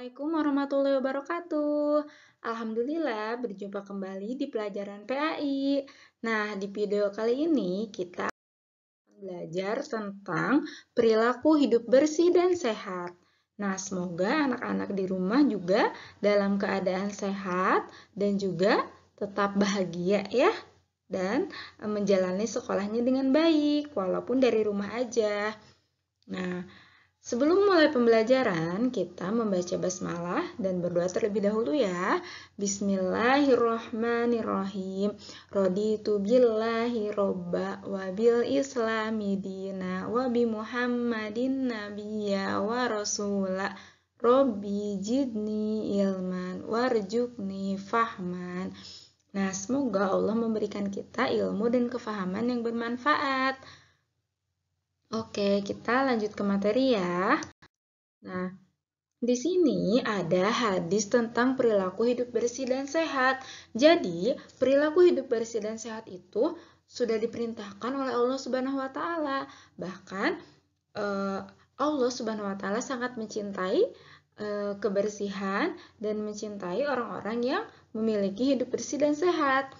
Assalamualaikum warahmatullahi wabarakatuh. Alhamdulillah berjumpa kembali di pelajaran PAI. Nah, di video kali ini kita akan belajar tentang perilaku hidup bersih dan sehat. Nah, semoga anak-anak di rumah juga dalam keadaan sehat dan juga tetap bahagia ya. Dan menjalani sekolahnya dengan baik, walaupun dari rumah aja. Nah, sebelum mulai pembelajaran, kita membaca basmalah dan berdoa terlebih dahulu ya. Bismillahirrohmanirrohim. Raditu billahi robba wa bil islami dina wa bi muhammadin nabiyya wa rasula. Robbi jidni ilman warjukni fahman. Nah, semoga Allah memberikan kita ilmu dan kefahaman yang bermanfaat. Oke, kita lanjut ke materi ya. Nah, di sini ada hadis tentang perilaku hidup bersih dan sehat. Jadi, perilaku hidup bersih dan sehat itu sudah diperintahkan oleh Allah Subhanahu wa taala. Bahkan Allah Subhanahu wa taala sangat mencintai kebersihan dan mencintai orang-orang yang memiliki hidup bersih dan sehat.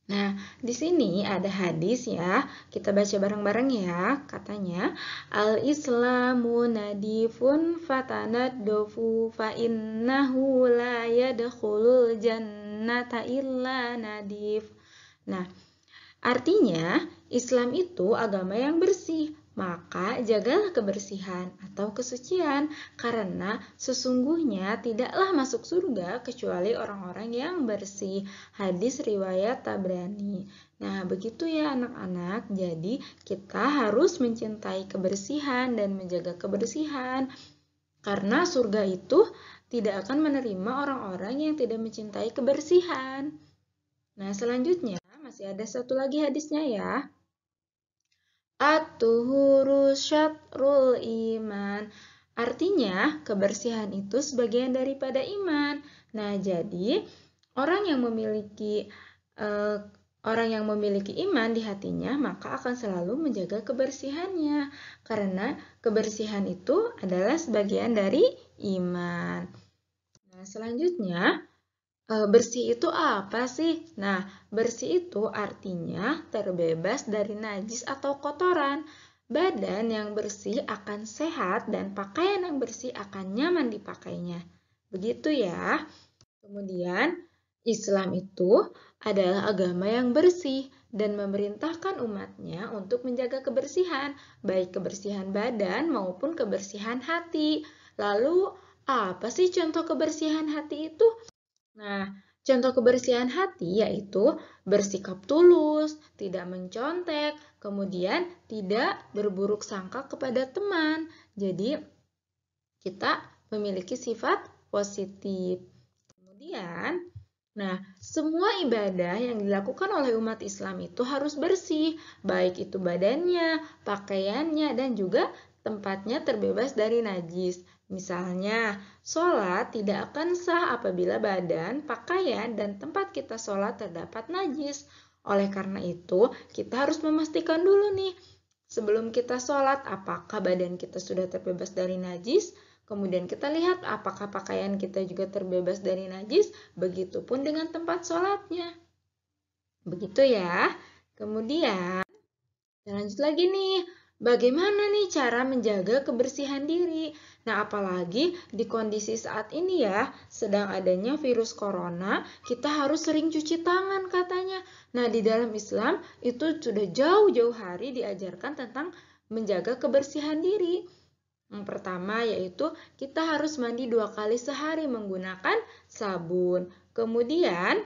Nah, di sini ada hadis ya. Kita baca bareng-bareng ya. Katanya, Al-Islamu nadifun fatanaddofu fa innahu la yadkhulul jannata illa nadif. Nah, artinya Islam itu agama yang bersih. Maka jagalah kebersihan atau kesucian, karena sesungguhnya tidaklah masuk surga kecuali orang-orang yang bersih. Hadis riwayat Tabrani. Nah, begitu ya anak-anak. Jadi, kita harus mencintai kebersihan dan menjaga kebersihan. Karena surga itu tidak akan menerima orang-orang yang tidak mencintai kebersihan. Nah, selanjutnya masih ada satu lagi hadisnya ya. At-tuhuru syatrul iman. Artinya, kebersihan itu sebagian daripada iman. Nah, jadi orang yang memiliki iman di hatinya, maka akan selalu menjaga kebersihannya. Karena kebersihan itu adalah sebagian dari iman. Nah, selanjutnya, bersih itu apa sih? Nah, bersih itu artinya terbebas dari najis atau kotoran. Badan yang bersih akan sehat dan pakaian yang bersih akan nyaman dipakainya. Begitu ya. Kemudian, Islam itu adalah agama yang bersih dan memerintahkan umatnya untuk menjaga kebersihan, baik kebersihan badan maupun kebersihan hati. Lalu, apa sih contoh kebersihan hati itu? Nah, contoh kebersihan hati yaitu bersikap tulus, tidak mencontek, kemudian tidak berburuk sangka kepada teman. Jadi, kita memiliki sifat positif. Kemudian, nah, semua ibadah yang dilakukan oleh umat Islam itu harus bersih, baik itu badannya, pakaiannya, dan juga tempatnya terbebas dari najis. Misalnya, sholat tidak akan sah apabila badan, pakaian, dan tempat kita sholat terdapat najis. Oleh karena itu, kita harus memastikan dulu nih, sebelum kita sholat, apakah badan kita sudah terbebas dari najis? Kemudian kita lihat apakah pakaian kita juga terbebas dari najis, begitupun dengan tempat sholatnya. Begitu ya. Kemudian, kita lanjut lagi nih. Bagaimana nih cara menjaga kebersihan diri? Nah, apalagi di kondisi saat ini ya, sedang adanya virus corona, kita harus sering cuci tangan katanya. Nah, di dalam Islam itu sudah jauh-jauh hari diajarkan tentang menjaga kebersihan diri. Yang pertama yaitu kita harus mandi 2 kali sehari menggunakan sabun. Kemudian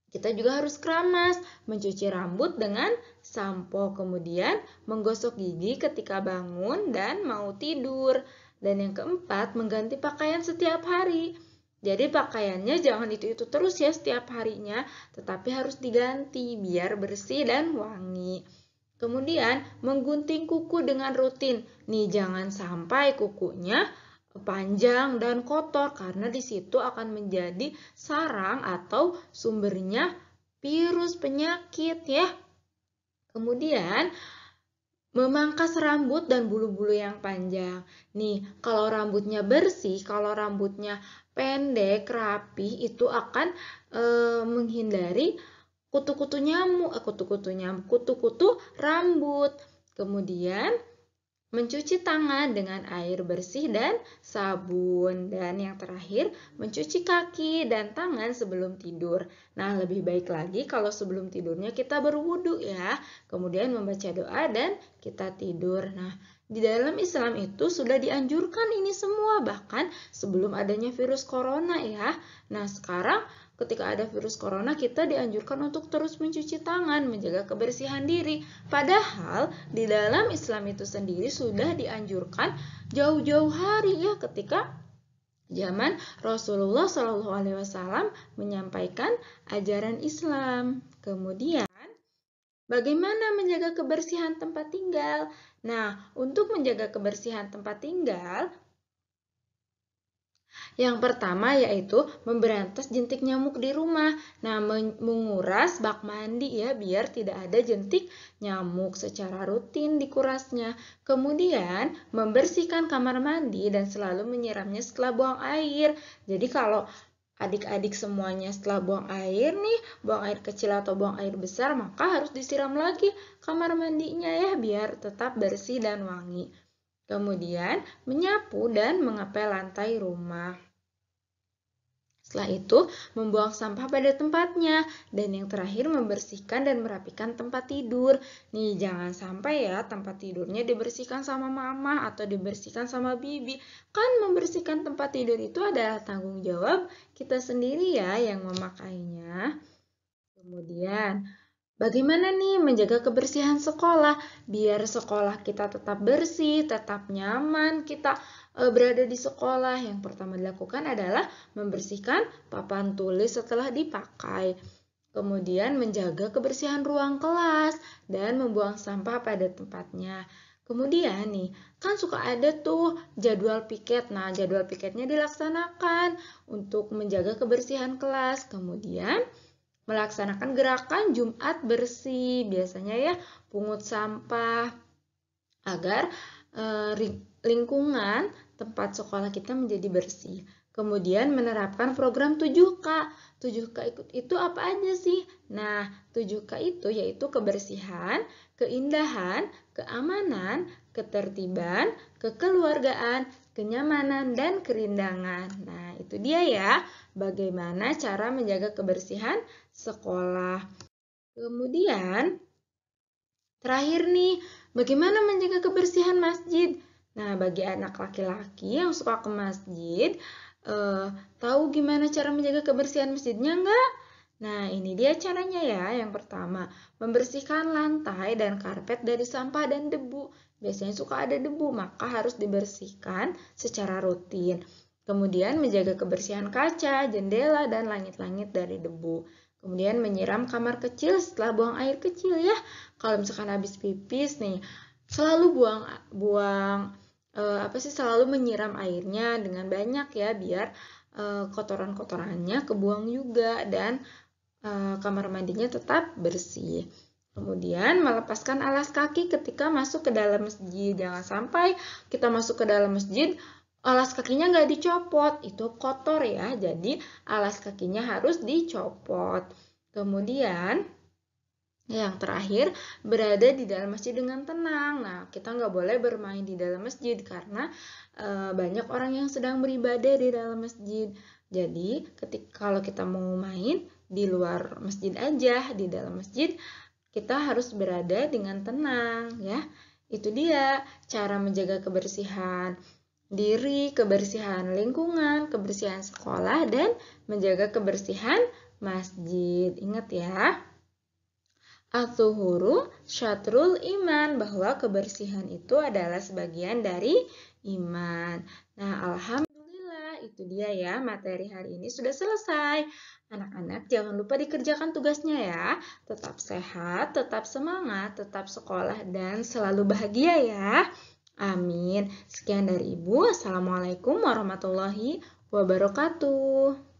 kita juga harus keramas, mencuci rambut dengan sampo, kemudian menggosok gigi ketika bangun dan mau tidur. Dan yang keempat, mengganti pakaian setiap hari. Jadi pakaiannya jangan itu-itu terus ya setiap harinya, tetapi harus diganti biar bersih dan wangi. Kemudian menggunting kuku dengan rutin. Nih jangan sampai kukunya panjang dan kotor karena di situ akan menjadi sarang atau sumbernya virus penyakit ya. Kemudian memangkas rambut dan bulu-bulu yang panjang. Nih, kalau rambutnya bersih, kalau rambutnya pendek, rapi, itu akan menghindari kutu-kutu nyamuk, kutu-kutu rambut. Kemudian mencuci tangan dengan air bersih dan sabun. Dan yang terakhir, mencuci kaki dan tangan sebelum tidur. Nah, lebih baik lagi kalau sebelum tidurnya kita berwudu ya. Kemudian membaca doa dan kita tidur. Nah, di dalam Islam itu sudah dianjurkan ini semua, bahkan sebelum adanya virus corona ya. Nah, sekarang ketika ada virus corona, kita dianjurkan untuk terus mencuci tangan, menjaga kebersihan diri. Padahal di dalam Islam itu sendiri sudah dianjurkan jauh-jauh hari ya, ketika zaman Rasulullah SAW menyampaikan ajaran Islam. Kemudian, bagaimana menjaga kebersihan tempat tinggal? Nah, untuk menjaga kebersihan tempat tinggal, yang pertama yaitu memberantas jentik nyamuk di rumah. Nah, menguras bak mandi ya, biar tidak ada jentik nyamuk, secara rutin dikurasnya. Kemudian, membersihkan kamar mandi dan selalu menyiramnya setelah buang air. Jadi kalau adik-adik semuanya setelah buang air nih, buang air kecil atau buang air besar, maka harus disiram lagi kamar mandinya ya, biar tetap bersih dan wangi. Kemudian, menyapu dan mengepel lantai rumah. Setelah itu, membuang sampah pada tempatnya. Dan yang terakhir, membersihkan dan merapikan tempat tidur. Nih, jangan sampai ya tempat tidurnya dibersihkan sama mama atau dibersihkan sama bibi. Kan membersihkan tempat tidur itu adalah tanggung jawab kita sendiri ya yang memakainya. Kemudian, bagaimana nih menjaga kebersihan sekolah? Biar sekolah kita tetap bersih, tetap nyaman, kita berada di sekolah. Yang pertama dilakukan adalah membersihkan papan tulis setelah dipakai. Kemudian menjaga kebersihan ruang kelas dan membuang sampah pada tempatnya. Kemudian nih, kan suka ada tuh jadwal piket. Nah, jadwal piketnya dilaksanakan untuk menjaga kebersihan kelas. Kemudian melaksanakan gerakan Jumat bersih, biasanya ya pungut sampah, agar lingkungan tempat sekolah kita menjadi bersih. Kemudian menerapkan program 7K. 7K itu apa aja sih? Nah, 7K itu yaitu kebersihan, keindahan, keamanan, ketertiban, kekeluargaan, kenyamanan, dan kerindangan. Nah, itu dia ya, bagaimana cara menjaga kebersihan sekolah. Kemudian, terakhir nih, bagaimana menjaga kebersihan masjid? Nah, bagi anak laki-laki yang suka ke masjid, tahu gimana cara menjaga kebersihan masjidnya enggak? Nah, ini dia caranya ya. Yang pertama, membersihkan lantai dan karpet dari sampah dan debu. Biasanya suka ada debu, maka harus dibersihkan secara rutin. Kemudian menjaga kebersihan kaca, jendela, dan langit-langit dari debu. Kemudian menyiram kamar kecil setelah buang air kecil ya. Kalau misalkan habis pipis nih, selalu selalu menyiram airnya dengan banyak ya, biar kotoran-kotorannya kebuang juga dan kamar mandinya tetap bersih. Kemudian melepaskan alas kaki ketika masuk ke dalam masjid. Jangan sampai kita masuk ke dalam masjid, alas kakinya nggak dicopot, itu kotor ya. Jadi alas kakinya harus dicopot. Kemudian yang terakhir, berada di dalam masjid dengan tenang. Nah, kita nggak boleh bermain di dalam masjid karena banyak orang yang sedang beribadah di dalam masjid. Jadi, kalau kita mau main di luar masjid aja, di dalam masjid kita harus berada dengan tenang ya. Itu dia cara menjaga kebersihan diri, kebersihan lingkungan, kebersihan sekolah, dan menjaga kebersihan masjid. Ingat ya. At-tuhuru syatrul iman, bahwa kebersihan itu adalah sebagian dari iman. Nah, alhamdulillah, itu dia ya, materi hari ini sudah selesai. Anak-anak jangan lupa dikerjakan tugasnya ya. Tetap sehat, tetap semangat, tetap sekolah, dan selalu bahagia ya. Amin. Sekian dari Ibu. Assalamualaikum warahmatullahi wabarakatuh.